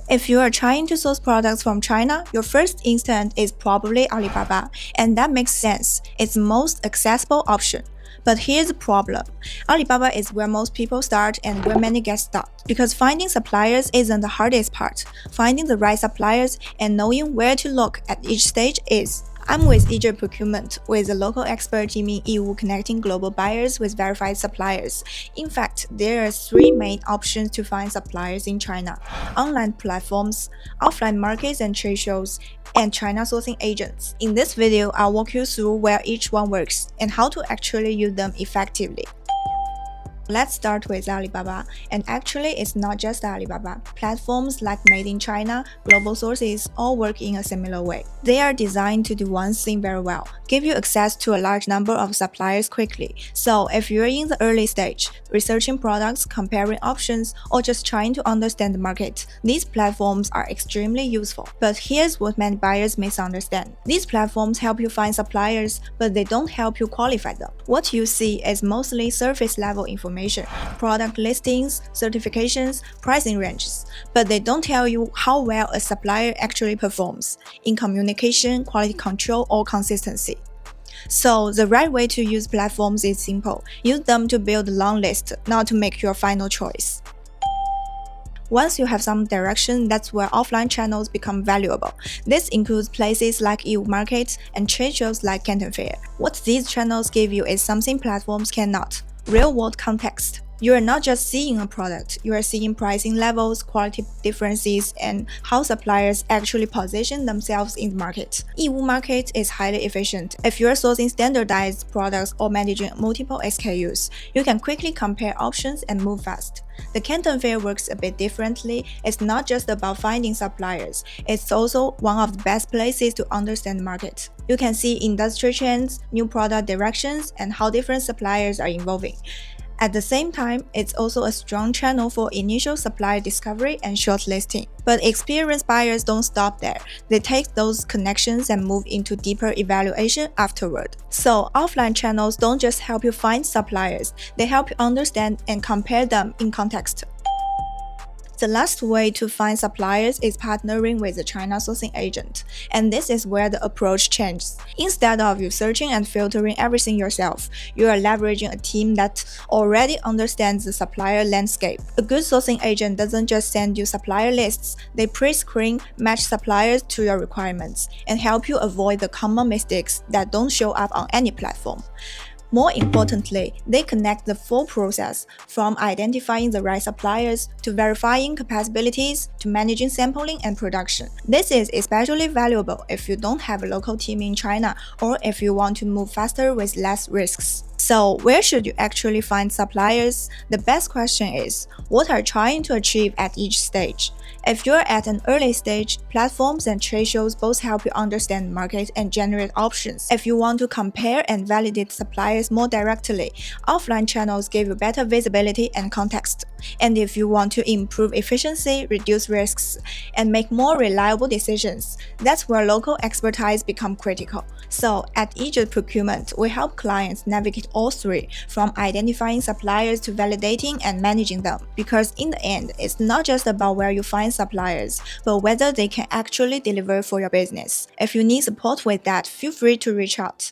If you are trying to source products from China, your first instinct is probably Alibaba, and that makes sense. It's the most accessible option. But here's the problem. Alibaba is where most people start and where many get stuck. Because finding suppliers isn't the hardest part. Finding the right suppliers and knowing where to look at each stage is. I'm with ejetprocurement, with a local expert team in Yiwu connecting global buyers with verified suppliers. In fact, there are three main options to find suppliers in China: online platforms, offline markets and trade shows, and China sourcing agents. In this video, I'll walk you through where each one works and how to actually use them effectively. Let's start with Alibaba, and actually it's not just Alibaba. Platforms like Made in China, global sources all work in a similar way. They are designed to do one thing very well: give you access to a large number of suppliers quickly. So if you're in the early stage, researching products, comparing options, or just trying to understand the market, these platforms are extremely useful. But here's what many buyers misunderstand. These platforms help you find suppliers, but they don't help you qualify them. What you see is mostly surface-level information, product listings, certifications, pricing ranges, but they don't tell you how well a supplier actually performs in communication, quality control, or consistency. So the right way to use platforms is simple. Use them to build a long list, not to make your final choice. Once you have some direction, that's where offline channels become valuable. This includes places like Yiwu markets and trade shows like Canton Fair. What these channels give you is something platforms cannot: real-world context. You are not just seeing a product, you are seeing pricing levels, quality differences, and how suppliers actually position themselves in the market. Yiwu market is highly efficient. If you are sourcing standardized products or managing multiple SKUs, you can quickly compare options and move fast. The Canton Fair works a bit differently. It's not just about finding suppliers, it's also one of the best places to understand the market. You can see industry trends, new product directions, and how different suppliers are evolving. At the same time, it's also a strong channel for initial supplier discovery and shortlisting. But experienced buyers don't stop there. They take those connections and move into deeper evaluation afterward. So offline channels don't just help you find suppliers, they help you understand and compare them in context. The last way to find suppliers is partnering with a China sourcing agent, and this is where the approach changes. Instead of you searching and filtering everything yourself, you are leveraging a team that already understands the supplier landscape. A good sourcing agent doesn't just send you supplier lists, they pre-screen, match suppliers to your requirements, and help you avoid the common mistakes that don't show up on any platform. More importantly, they connect the full process, from identifying the right suppliers, to verifying compatibilities, to managing sampling and production. This is especially valuable if you don't have a local team in China or if you want to move faster with less risks. So where should you actually find suppliers? The best question is, what are you trying to achieve at each stage? If you're at an early stage, platforms and trade shows both help you understand the market and generate options. If you want to compare and validate suppliers more directly, offline channels give you better visibility and context. And if you want to improve efficiency, reduce risks, and make more reliable decisions, that's where local expertise becomes critical. So at ejetprocurement, we help clients navigate all three, from identifying suppliers to validating and managing them. Because in the end, it's not just about where you find suppliers, but whether they can actually deliver for your business. If you need support with that, feel free to reach out.